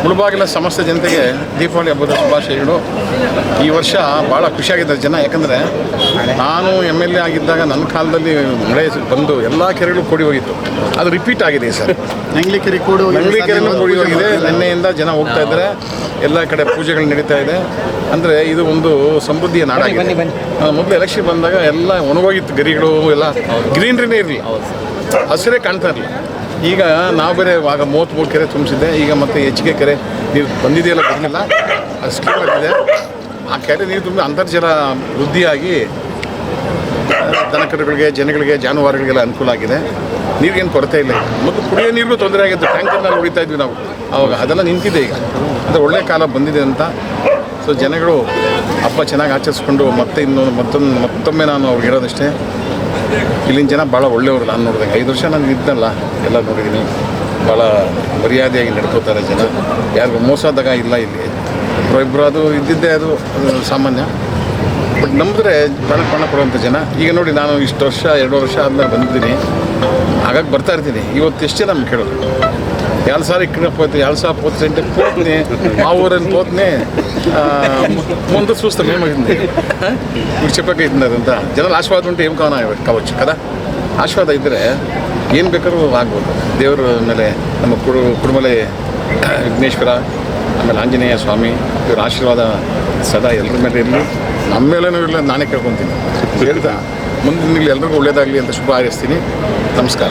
ಮುಳುಬಾಗಿಲ ಸಮಸ್ತ ಜನತೆಗೆ ದೀಪಾವಳಿ ಹಬ್ಬದ ಶುಭಾಶಯಗಳು. ಈ ವರ್ಷ ಭಾಳ ಖುಷಿಯಾಗಿದ್ದಾರೆ ಜನ. ಯಾಕಂದರೆ ನಾನು MLA ಆಗಿದ್ದಾಗ ನನ್ನ ಕಾಲದಲ್ಲಿ ಮಳೆ ಬಂದು ಎಲ್ಲ ಕೆರೆಗಳು ಕೂಡಿ ಹೋಗಿತ್ತು. ಅದು ರಿಪೀಟ್ ಆಗಿದೆ ಸರ್. ನಂಗ್ಲಿ ಕೆರೆನೂ ಕೂಡಿ ಹೋಗಿದೆ. ನಿನ್ನೆಯಿಂದ ಜನ ಹೋಗ್ತಾ ಇದ್ದಾರೆ. ಎಲ್ಲ ಕಡೆ ಪೂಜೆಗಳು ನಡೀತಾ ಇದೆ. ಅಂದರೆ ಇದು ಒಂದು ಸಮೃದ್ಧಿಯ ನಾಡಾಗಿದೆ. ಮೊದಲು ಎಲೆಕ್ಷನ್ ಬಂದಾಗ ಎಲ್ಲ ಒಣಗೋಗಿತ್ತು, ಗರಿಗಳು ಎಲ್ಲ ಗ್ರೀನ್ರಿನೇ ಇರಲಿ, ಹಸಿರೇ ಕಾಣ್ತಾ ಇರಲಿಲ್ಲ. ಈಗ ನಾವು ಬೇರೆ ಆಗ 33 ಕೆರೆ ತುಂಬಿಸಿದ್ದೆ. ಈಗ ಮತ್ತೆ ಹೆಚ್ಚಿಗೆ ಕೆರೆ ನೀರು ಬಂದಿದೆಯಲ್ಲ, ಬರಲಿಲ್ಲ, ಅದು ಸ್ಕೀಮ್ ಆಗಿದೆ. ಆ ಕೆರೆ ನೀರು ತುಂಬಿ ಅಂತರ್ಜಲ ವೃದ್ಧಿಯಾಗಿ ದನಕರುಗಳಿಗೆ, ಜನಗಳಿಗೆ, ಜಾನುವಾರುಗಳಿಗೆಲ್ಲ ಅನುಕೂಲ ಆಗಿದೆ. ನೀರಿಗೇನು ಕೊರತೆ ಇಲ್ಲ. ಮತ್ತು ಕುಡಿಯೋ ನೀರಿಗೂ ತೊಂದರೆ ಆಗಿತ್ತು. ಟ್ಯಾಂಕರ್ನಲ್ಲಿ ಹೊಡಿತಾ ಇದ್ವಿ ನಾವು ಅವಾಗ. ಅದೆಲ್ಲ ನಿಂತಿದೆ ಈಗ. ಅಂದರೆ ಒಳ್ಳೆಯ ಕಾಲ ಬಂದಿದೆ ಅಂತ. ಸೊ ಜನಗಳು ಹಬ್ಬ ಚೆನ್ನಾಗಿ ಆಚರಿಸ್ಕೊಂಡು ಮತ್ತೆ ಮತ್ತೊಮ್ಮೆ ನಾನು ಅವ್ರಿಗೆ ಹೇಳೋದಷ್ಟೇ, ಇಲ್ಲಿನ ಜನ ಭಾಳ ಒಳ್ಳೆಯವರು. ನಾನು ನೋಡಿದಾಗ 5 ವರ್ಷ ನಾನು ಇದ್ದಲ್ಲ, ಎಲ್ಲ ನೋಡಿದ್ದೀನಿ. ಭಾಳ ಮರ್ಯಾದೆಯಾಗಿ ನಡ್ಕೋತಾರೆ ಜನ. ಯಾರಿಗೂ ಮೋಸದಾಗ ಇಲ್ಲ ಇಲ್ಲಿ. ಇಬ್ಬರು ಅದು ಇದ್ದಿದ್ದೇ ಅದು ಸಾಮಾನ್ಯ. ಬಟ್ ನಂಬಿದ್ರೆ ಪ್ರಾಣ ಕೊಡುವಂಥ ಜನ. ಈಗ ನೋಡಿ, ನಾನು ಇಷ್ಟು ವರ್ಷ 2 ವರ್ಷ ಆದಮೇಲೆ ಬಂದಿದ್ದೀನಿ. ಹಾಗಾಗಿ ಬರ್ತಾ ಇರ್ತೀನಿ. ಇವತ್ತು ಎಷ್ಟು ಜನ ನಮ್ಗೆ ಕೇಳೋದು, 2 ಸಾರಿ ఇక్కడ పోతే 2 సార్లు పోతుంటే పోతుంది మా ఊరని పోతుంది ముందు చూస్తాం ఏమైంది ఇప్పుడు చెప్పకైతుంది అదంతా. జనాల ఆశీర్వాదం ఉంటే ఏం కావచ్చు కదా. ಆಶೀರ್ವಾದ ಇದ್ದರೆ ಏನು ಬೇಕಾದ್ರೂ ಆಗ್ಬೋದು. ದೇವರ ಮೇಲೆ ನಮ್ಮ ಕುಡುಮಲೆ ವಿಘ್ನೇಶ್ವರ, ಆಮೇಲೆ ಆಂಜನೇಯ ಸ್ವಾಮಿ, ಇವ್ರ ಆಶೀರ್ವಾದ ಸದಾ ಎಲ್ಲರ ಮೇಲೆ ಇರಲಿ. ನಮ್ಮ ಮೇಲೇನೂ ಇಲ್ಲ, ನಾನೇ ಕೇಳ್ಕೊತೀನಿ. ಹೇಳ್ತಾ ಮುಂದಿನ ಎಲ್ರಿಗೂ ಒಳ್ಳೆಯದಾಗಲಿ ಅಂತ ಶುಭ ಹಾರೈಸ್ತೀನಿ. ನಮಸ್ಕಾರ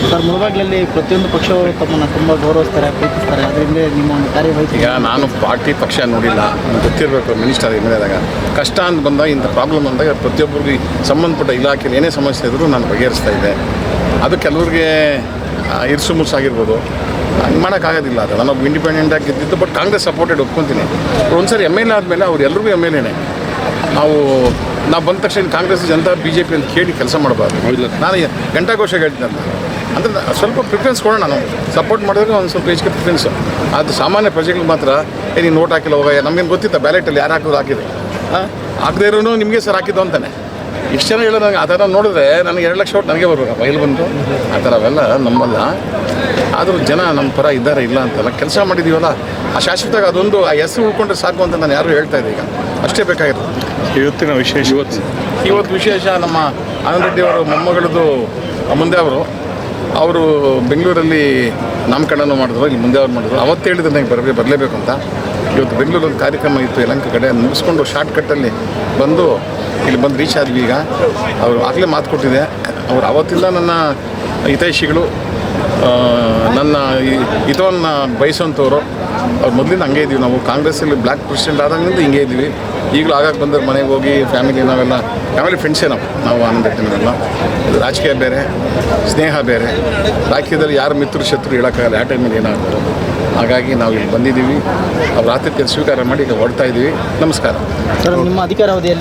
ಸರ್. ಮುಳುಬಾಗಿಲಲ್ಲಿ ಪ್ರತಿಯೊಂದು ಪಕ್ಷವರು ತಮ್ಮನ್ನು ತುಂಬ ಗೌರವಿಸ್ತಾರೆ, ಪ್ರೀತಿಸ್ತಾರೆ. ಅದರಿಂದ ನಿಮ್ಮ ಒಂದು ಕಾರ್ಯವೈಖರಿ. ಈಗ ನಾನು ಪಾರ್ಟಿ ಪಕ್ಷ ನೋಡಿಲ್ಲ, ಗೊತ್ತಿರಬೇಕು. ಮಿನಿಸ್ಟರ್ MLA ಕಷ್ಟ ಅಂತ ಬಂದಾಗ, ಇಂಥ ಪ್ರಾಬ್ಲಮ್ ಅಂದಾಗ ಪ್ರತಿಯೊಬ್ಬರಿಗೆ ಸಂಬಂಧಪಟ್ಟ ಇಲಾಖೆಯಲ್ಲಿ ಏನೇ ಸಮಸ್ಯೆ ಇದ್ದರೂ ನಾನು ಬಗೆಹರಿಸ್ತಾ ಇದ್ದೆ. ಅದು ಕೆಲವ್ರಿಗೆ ಇರ್ಸು ಮುರ್ಸಾಗಿರ್ಬೋದು, ಹಂಗೆ ಮಾಡೋಕ್ಕಾಗೋದಿಲ್ಲ. ಅದು ನಾನು ಇಂಡಿಪೆಂಡೆಂಟ್ ಆಗಿ ಗೆದ್ದಿದ್ದು. ಬಟ್ ಕಾಂಗ್ರೆಸ್ ಸಪೋರ್ಟೆಡ್ ಒಪ್ಕೊತೀನಿ. ಒಂದ್ಸರಿ MLA ಆದಮೇಲೆ ಅವ್ರು ಎಲ್ರಿಗೂ MLAನೇ. ನಾವು ಬಂದ ತಕ್ಷಣ ಕಾಂಗ್ರೆಸ್ ಜನತಾ BJP ಅಂತ ಕೇಳಿ ಕೆಲಸ ಮಾಡಬಾರ್ದು. ನಾನು ಗಂಟಾಘೋಷ ಹೇಳ್ತೀನಲ್ಲ, ಅಂದರೆ ಸ್ವಲ್ಪ ಪ್ರಿಫರೆನ್ಸ್ ಕೊಡೋಣ. ನಾವು ಸಪೋರ್ಟ್ ಮಾಡಿದ್ರೆ ಒಂದು ಸ್ವಲ್ಪ ಹೆಚ್ಚಿಗೆ ಪ್ರಿಫರೆನ್ಸು. ಅದು ಸಾಮಾನ್ಯ ಪ್ರಜೆಗಳಿಗೆ ಮಾತ್ರ ನೀನು ನೋಟ್ ಹಾಕಿಲ್ಲ ಹೋಗ, ನಮಗೇನು ಗೊತ್ತಿತ್ತ ಬ್ಯಾಲೆಟಲ್ಲಿ ಯಾರು ಹಾಕಿದೆ. ಹಾಕದೇ ಇರೋನು ನಿಮಗೆ ಸರ್ ಹಾಕಿದ್ದು ಅಂತಾನೆ. ಇಷ್ಟು ಜನ ಹೇಳೋ ನನಗೆ ಆ ಥರ ನೋಡಿದ್ರೆ ನನಗೆ 2 ಲಕ್ಷ ಓಟ್ ನನಗೆ ಬರ್ಬೇಕು ಬಯಲು ಬಂತು. ಆ ಥರ ಅವೆಲ್ಲ ನಮ್ಮಲ್ಲ. ಆದರೂ ಜನ ನಮ್ಮ ಪರ ಇದ್ದಾರೆ, ಇಲ್ಲ ಅಂತಲ್ಲ. ಕೆಲಸ ಮಾಡಿದ್ದೀವಲ್ಲ, ಆ ಶಾಶ್ವತವಾಗಿ ಅದೊಂದು ಆ ಹೆಸರು ಉಳ್ಕೊಂಡ್ರೆ ಸಾಕು ಅಂತ ನಾನು ಯಾರು ಹೇಳ್ತಾ ಇದ್ದೆ. ಈಗ ಅಷ್ಟೇ ಬೇಕಾಗಿತ್ತು. ಇವತ್ತಿನ ವಿಶೇಷ ಇವತ್ತು ವಿಶೇಷ ನಮ್ಮ ಆನಂದ್ ರೆಡ್ಡಿ ಅವರು ಮೊಮ್ಮಗಳದ್ದು ಮುಂದೆ ಅವರು ಬೆಂಗಳೂರಲ್ಲಿ ನಾಮಕರಣ ಮಾಡಿದ್ರು. ಇಲ್ಲಿ ಮುಂದೆ ಅವ್ರು ಮಾಡಿದ್ರು. ಅವತ್ತು ಹೇಳಿದ್ರು ನನಗೆ ಬರಲೇಬೇಕು ಅಂತ. ಇವತ್ತು ಬೆಂಗಳೂರಲ್ಲಿ ಕಾರ್ಯಕ್ರಮ ಇತ್ತು, ಯಲಹಂಕ ಕಡೆ ಮುಗಿಸ್ಕೊಂಡು ಶಾರ್ಟ್ಕಟ್ಟಲ್ಲಿ ಬಂದು ಇಲ್ಲಿ ಬಂದು ರೀಚ್ ಆದ್ವಿ. ಈಗ ಅವರು ಆಗಲೇ ಮಾತು ಕೊಟ್ಟಿದೆ. ಅವರು ಅವತ್ತಿಂದ ನನ್ನ ಹಿತೈಷಿಗಳು, ನನ್ನ ಹಿತವನ್ನು ಬಯಸುವಂಥವ್ರು. ಅವ್ರು ಮೊದಲಿಂದ ಹಂಗೆ ಇದ್ದೀವಿ ನಾವು. ಕಾಂಗ್ರೆಸ್ಸಲ್ಲಿ ಬ್ಲ್ಯಾಕ್ ಪ್ರೆಸಿಡೆಂಟ್ ಆದಾಗಿಂದ ಹಿಂಗೆ ಇದ್ದೀವಿ. ಈಗಲೂ ಆಗಾಗ ಬಂದವ್ರು ಮನೆಗೆ ಹೋಗಿ ಫ್ಯಾಮಿಲಿ ಫ್ರೆಂಡ್ಸೇ ನಾವು ಆನಂದ ರೆಡ್ಡಿನೆಲ್ಲ. ಇದು ರಾಜಕೀಯ ಬೇರೆ, ಸ್ನೇಹ ಬೇರೆ. ರಾಜಕೀಯದಲ್ಲಿ ಯಾರು ಮಿತ್ರರು ಶತ್ರು ಹೇಳೋಕ್ಕಾಗಲ್ಲ, ಆ ಟೈಮಲ್ಲಿ ಏನಾಗ್ಬೋದು. ಹಾಗಾಗಿ ನಾವು ಇಲ್ಲಿ ಬಂದಿದ್ದೀವಿ. ಅವ್ರ ಆತಿಥ್ಯ ಸ್ವೀಕಾರ ಮಾಡಿ ಈಗ ಹೊರಡ್ತಾ ಇದ್ದೀವಿ. ನಮಸ್ಕಾರ. ಸರ್, ನಿಮ್ಮ ಅಧಿಕಾರಾವಧಿಯಲ್ಲಿ